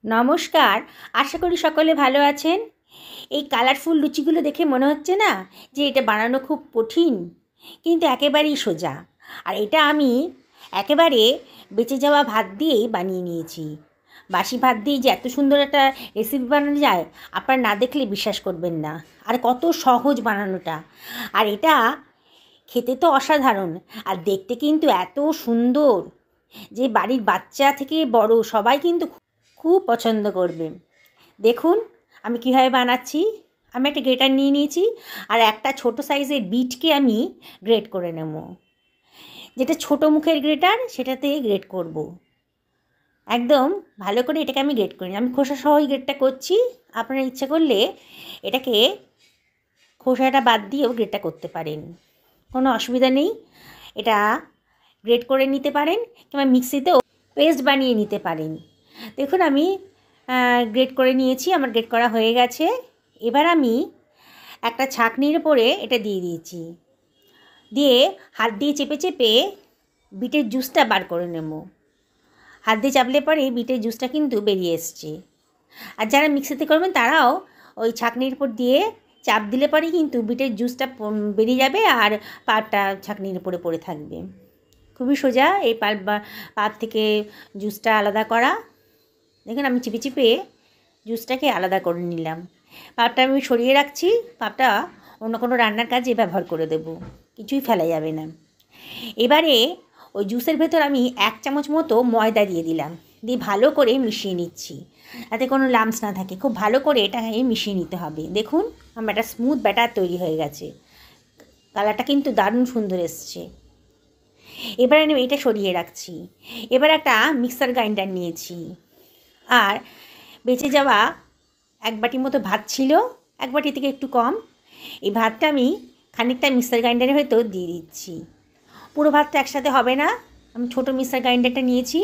নমস্কার। আশা করি সকলে ভালো আছেন। এই কালারফুল লুচিগুলো দেখে মনে হচ্ছে না যে এটা বানানো খুব কঠিন, কিন্তু একেবারেই সোজা। আর এটা আমি একেবারে বেঁচে যাওয়া ভাত দিয়েই বানিয়ে নিয়েছি। বাসি ভাত দিয়ে যে এত সুন্দর একটা রেসিপি বানানো যায়, আপনারা না দেখলে বিশ্বাস করবেন না। আর কত সহজ বানানোটা। আর এটা খেতে তো অসাধারণ, আর দেখতে কিন্তু এত সুন্দর যে বাড়ির বাচ্চা থেকে বড় সবাই কিন্তু খুব পছন্দ করবে। দেখুন আমি কীভাবে বানাচ্ছি। আমি একটা গ্রেটার নিয়ে নিয়েছি, আর একটা ছোট সাইজের বিটকে আমি গ্রেট করে নেব। যেটা ছোট মুখের গ্রেটার সেটাতে গ্রেট করব। একদম ভালো করে এটাকে আমি গ্রেট করি। আমি খোসা সহই গ্রেটটা করছি। আপনারা ইচ্ছে করলে এটাকে খোসাটা বাদ দিয়েও গ্রেটটা করতে পারেন, কোনো অসুবিধা নেই। এটা গ্রেট করে নিতে পারেন কিংবা মিক্সিতেও পেস্ট বানিয়ে নিতে পারেন। দেখুন আমি গ্রেট করে নিয়েছি, আমার গ্রেট করা হয়ে গেছে। এবার আমি একটা ছাঁকনির উপরে এটা দিয়ে দিয়েছি, দিয়ে হাত দিয়ে চেপে চেপে বিটের জুসটা বার করে নেব। হাত দিয়ে চাপলে পরে বিটের জুসটা কিন্তু বেরিয়ে এসছে। আর যারা মিক্সিতে করবেন তারাও ওই ছাঁকনির উপর দিয়ে চাপ দিলে পরে কিন্তু বিটের জুসটা বেরিয়ে যাবে, আর পাটটা ছাঁকনির উপরে পড়ে থাকবে। খুবই সোজা এই পাট থেকে জুসটা আলাদা করা। দেখুন আমি চিপে চিপে জুসটাকে আলাদা করে নিলাম। পাপটা আমি সরিয়ে রাখছি। পাপটা অন্য কোনো রান্নার কাজে ব্যবহার করে দেব, কিছুই ফেলা যাবে না। এবারে ওই জুসের ভেতর আমি 1 চামচ মতো ময়দা দিয়ে দিলাম, দিয়ে ভালো করে মিশিয়ে নিচ্ছি, যাতে কোনো লাম্পস না থাকে। খুব ভালো করে এটাকে মিশিয়ে নিতে হবে। দেখুন আমার একটা স্মুথ ব্যাটার তৈরি হয়ে গেছে। কালারটা কিন্তু দারুণ সুন্দর এসছে। এবার আমি এটা সরিয়ে রাখছি। এবার একটা মিক্সার গ্রাইন্ডার নিয়েছি, আর বেঁচে যাওয়া 1 বাটি মতো ভাত ছিল, 1 বাটি থেকে একটু কম। এই ভাতটা আমি খানিকটা মিক্সার গ্রাইন্ডারের হয়তো দিয়ে দিচ্ছি। পুরো ভাতটা একসাথে হবে না, আমি ছোটো মিক্সার গ্রাইন্ডারটা নিয়েছি,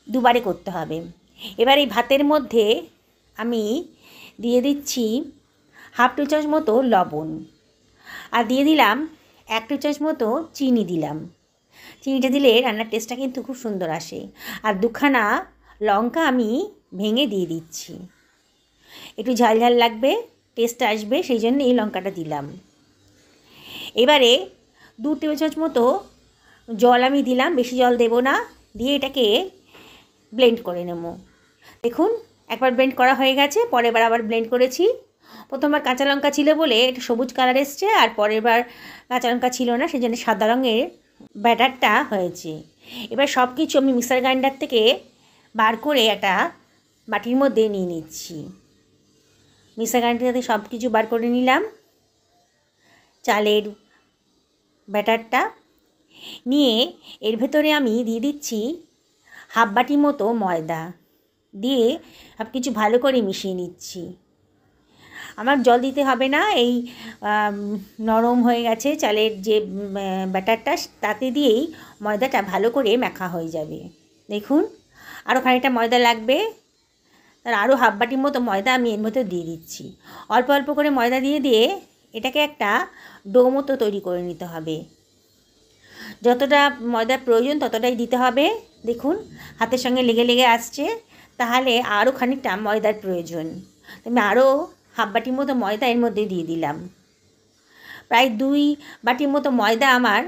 দুবারে করতে হবে। এবার এই ভাতের মধ্যে আমি দিয়ে দিচ্ছি 1/2 টি চামচ মতো লবণ, আর দিয়ে দিলাম 1 টি চামচ মতো চিনি দিলাম। চিনিটা দিলে রান্নার টেস্টটা কিন্তু খুব সুন্দর আসে। আর 2খানা লঙ্কা আমি ভেঙে দিয়ে দিচ্ছি। একটু ঝাল ঝাল লাগবে, টেস্ট আসবে, সেই জন্য এই লঙ্কাটা দিলাম। এবারে 2 টেবিল চামচ মতো জল আমি দিলাম, বেশি জল দেব না। দিয়ে এটাকে ব্লেন্ড করে নেব। দেখুন একবার ব্লেন্ড করা হয়ে গেছে, পরের বার আবার ব্লেন্ড করেছি। প্রথমবার কাঁচা লঙ্কা ছিল বলে এটা সবুজ কালার এসছে, আর পরের বার কাঁচা লঙ্কা ছিল না, সেই জন্য সাদা রঙের ব্যাটারটা হয়েছে। এবার সব কিছু আমি মিক্সার গ্রাইন্ডার থেকে বার করে একটা বাটির মধ্যে নিয়ে নিচ্ছি। মিক্সার গ্রাইন্ডারে সব কিছু বার করে নিলাম। চালের ব্যাটারটা নিয়ে এর ভেতরে আমি দিয়ে দিচ্ছি 1/2 বাটি মতো ময়দা, দিয়ে সব কিছু ভালো করে মিশিয়ে নিচ্ছি। আমার জল দিতে হবে না, এই নরম হয়ে গেছে চালের যে ব্যাটারটা, তাতে দিয়েই ময়দাটা ভালো করে মাখা হয়ে যাবে। দেখুন আরও খানিকটা ময়দা লাগবে, তার আরও 1/2 বাটির মতো ময়দা আমি এর মধ্যে দিয়ে দিচ্ছি। অল্প অল্প করে ময়দা দিয়ে দিয়ে এটাকে একটা ডো মতো তৈরি করে নিতে হবে। যতটা ময়দার প্রয়োজন ততটাই দিতে হবে। দেখুন হাতের সঙ্গে লেগে লেগে আসছে, তাহলে আরও খানিকটা ময়দার প্রয়োজন। আমি আরও 1/2 বাটির মতো ময়দা এর মধ্যে দিয়ে দিলাম। প্রায় 2 বাটির মতো ময়দা আমার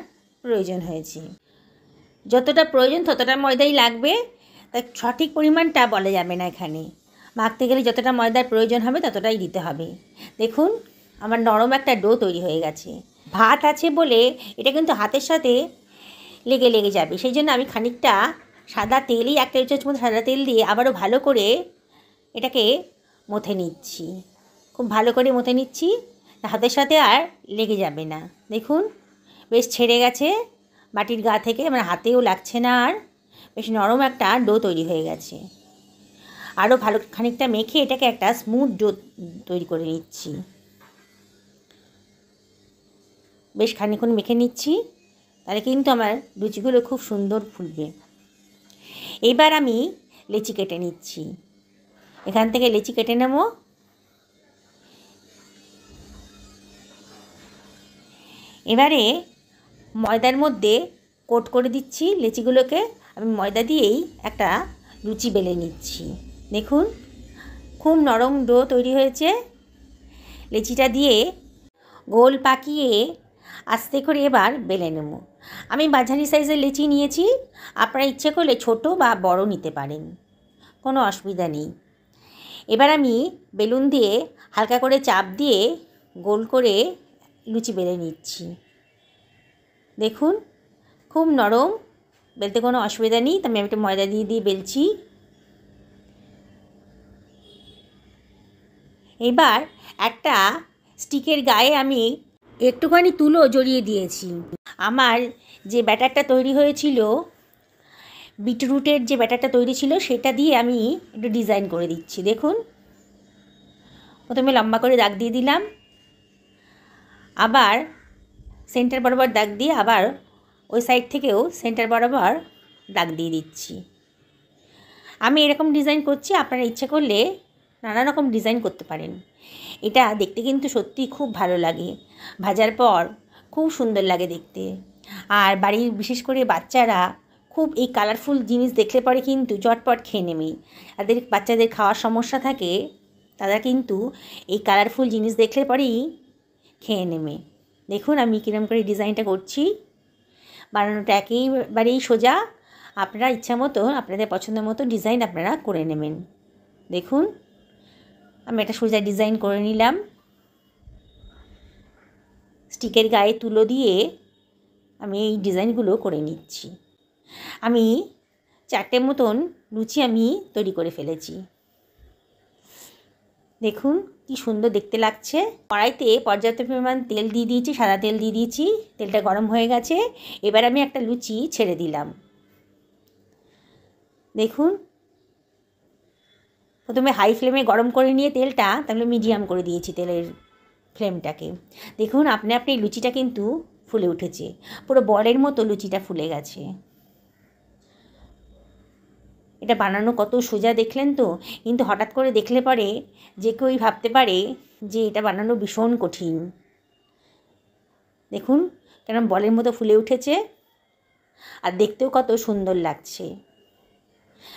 প্রয়োজন হয়েছে। যতটা প্রয়োজন ততটা ময়দাই লাগবে, তাই সঠিক পরিমাণটা বলা যাবে না। এখানে মাখতে গেলে যতটা ময়দার প্রয়োজন হবে ততটাই দিতে হবে। দেখুন আমার নরম একটা ডো তৈরি হয়ে গেছে। ভাত আছে বলে এটা কিন্তু হাতের সাথে লেগে লেগে যাবে, সেই জন্য আমি খানিকটা সাদা তেলই 1 টেবিল চামচ মতো সাদা তেল দিয়ে আবারও ভালো করে এটাকে মথে নিচ্ছি। খুব ভালো করে মথে নিচ্ছি, হাতের সাথে আর লেগে যাবে না। দেখুন বেশ ছেড়ে গেছে বাটির গা থেকে, আমার হাতেও লাগছে না, আর বেশ নরম একটা ডো তৈরি হয়ে গেছে। আরও ভালো খানিকটা মেখে এটাকে একটা স্মুথ ডো তৈরি করে নিচ্ছি। বেশ খানিকক্ষণ মেখে নিচ্ছি, তাহলে কিন্তু আমার লুচিগুলো খুব সুন্দর ফুলবে। এবার আমি লেচি কেটে নিচ্ছি। এখান থেকে লেচি কেটে নেব। এবারে ময়দার মধ্যে কোট করে দিচ্ছি লেচিগুলোকে। আমি ময়দা দিয়েই একটা লুচি বেলে নিচ্ছি। দেখুন খুব নরম ডো তৈরি হয়েছে। লেচিটা দিয়ে গোল পাকিয়ে আস্তে করে এবার বেলে নেব। আমি মাঝারি সাইজের লেচি নিয়েছি, আপনারা ইচ্ছে করলে ছোট বা বড় নিতে পারেন, কোনো অসুবিধা নেই। এবার আমি বেলুন দিয়ে হালকা করে চাপ দিয়ে গোল করে লুচি বেলে নিচ্ছি। দেখুন খুব নরম, বেলতে কোনো অসুবিধা নেই। তো আমি একটু ময়দা দিয়ে দিয়ে বেলছি। এবার একটা স্টিকের গায়ে আমি একটুখানি তুলো জড়িয়ে দিয়েছি। আমার যে ব্যাটারটা তৈরি হয়েছিল, বিটরুটের যে ব্যাটারটা তৈরি ছিল, সেটা দিয়ে আমি একটু ডিজাইন করে দিচ্ছি। দেখুন প্রথমে লম্বা করে দাগ দিয়ে দিলাম, আবার সেন্টার বরাবর দাগ দিয়ে আবার ওই সাইড থেকেও সেন্টার বরাবর দাগ দিয়ে দিচ্ছি। আমি এরকম ডিজাইন করছি, আপনারা ইচ্ছে করলে নানা রকম ডিজাইন করতে পারেন। এটা দেখতে কিন্তু সত্যি খুব ভালো লাগে, ভাজার পর খুব সুন্দর লাগে দেখতে। আর বাড়ির বিশেষ করে বাচ্চারা খুব এই কালারফুল জিনিস দেখলে পরে কিন্তু চটপট খেয়ে নেবে। তাদের বাচ্চাদের খাওয়ার সমস্যা থাকে, তারা কিন্তু এই কালারফুল জিনিস দেখলে পরেই খেয়ে নেবে। দেখুন আমি কীরকম করে ডিজাইনটা করছি। বানানোটা একেবারেই সোজা, আপনারা ইচ্ছা মতো আপনাদের পছন্দ মতো ডিজাইন আপনারা করে নেবেন। দেখুন আমি একটা সোজা ডিজাইন করে নিলাম। স্টিকের গায়ে তুলো দিয়ে আমি এই ডিজাইনগুলো করে নিচ্ছি। আমি 4টে মতন লুচি আমি তৈরি করে ফেলেছি। দেখুন কি সুন্দর দেখতে লাগছে। কড়াইতে পর্যাপ্ত পরিমাণ তেল দিয়ে দিয়েছি, সাদা তেল দিয়ে দিয়েছি। তেলটা গরম হয়ে গেছে, এবার আমি একটা লুচি ছেড়ে দিলাম। দেখুন প্রথমে হাই ফ্লেমে গরম করে নিয়ে তেলটা, তাহলে মিডিয়াম করে দিয়েছি তেলের ফ্লেমটাকে। দেখুন আপনি আপনি লুচিটা কিন্তু ফুলে উঠেছে, পুরো বলের মতো লুচিটা ফুলে গেছে। এটা বানানো কত সোজা দেখলেন তো, কিন্তু হঠাৎ করে দেখলে পরে যে কেউই ভাবতে পারে যে এটা বানানো ভীষণ কঠিন। দেখুন কেন বলের মতো ফুলে উঠেছে, আর দেখতেও কত সুন্দর লাগছে,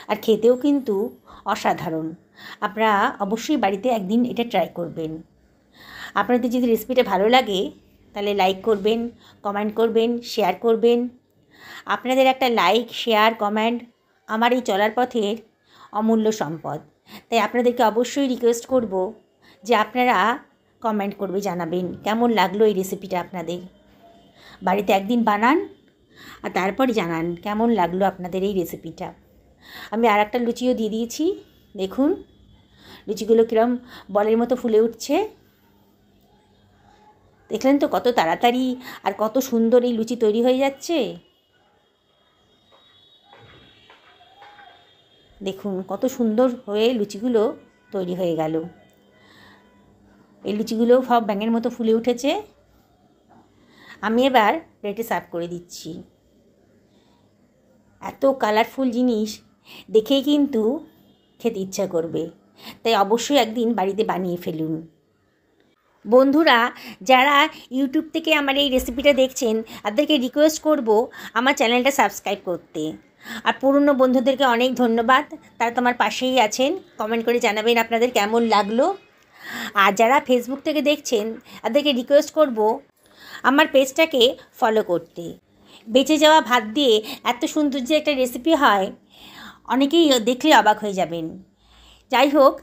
আর খেতেও কিন্তু অসাধারণ। আপনারা অবশ্যই বাড়িতে একদিন এটা ট্রাই করবেন। আপনাদের যদি রেসিপিটা ভালো লাগে তাহলে লাইক করবেন, কমেন্ট করবেন, শেয়ার করবেন। আপনাদের একটা লাইক, শেয়ার, কমেন্ট আমার এই চলার পথের অমূল্য সম্পদ। তাই আপনাদেরকে অবশ্যই রিকোয়েস্ট করব যে আপনারা কমেন্ট করবে, জানাবেন কেমন লাগলো এই রেসিপিটা আপনাদের। বাড়িতে একদিন বানান আর তারপরে জানান কেমন লাগলো আপনাদের এই রেসিপিটা। আমি আর একটা লুচিও দিয়ে দিয়েছি। দেখুন লুচিগুলো কীরকম বলের মতো ফুলে উঠছে। দেখলেন তো কত তাড়াতাড়ি আর কত সুন্দর এই লুচি তৈরি হয়ে যাচ্ছে। দেখুন কত সুন্দর হয়ে লুচিগুলো তৈরি হয়ে গেল। এই লুচিগুলোও সব ব্যাঙের মতো ফুলে উঠেছে। আমি এবার প্লেটে সার্ভ করে দিচ্ছি। এত কালারফুল জিনিস দেখেই কিন্তু খেতে ইচ্ছা করবে, তাই অবশ্যই একদিন বাড়িতে বানিয়ে ফেলুন। বন্ধুরা যারা ইউটিউব থেকে আমার এই রেসিপিটা দেখছেন, তাদেরকে রিকোয়েস্ট করব আমার চ্যানেলটা সাবস্ক্রাইব করতে। আর পুরনো বন্ধুদেরকে অনেক ধন্যবাদ, তারা তো আমার পাশেই আছেন। কমেন্ট করে জানাবেন আপনাদের কেমন লাগলো। আর যারা ফেসবুক থেকে দেখছেন, তাদেরকে রিকোয়েস্ট করব আমার পেজটাকে ফলো করতে। বেঁচে যাওয়া ভাত দিয়ে এত সুন্দর যে একটা রেসিপি হয়, অনেকেই দেখলে অবাক হয়ে যাবেন। যাই হোক,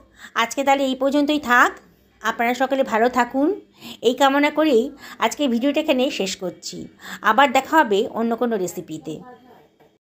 আজকে তাহলে এই পর্যন্তই থাক। আপনারা সকলে ভালো থাকুন, এই কামনা করেই আজকে ভিডিওটা এখানে শেষ করছি। আবার দেখা হবে অন্য কোনো রেসিপিতে।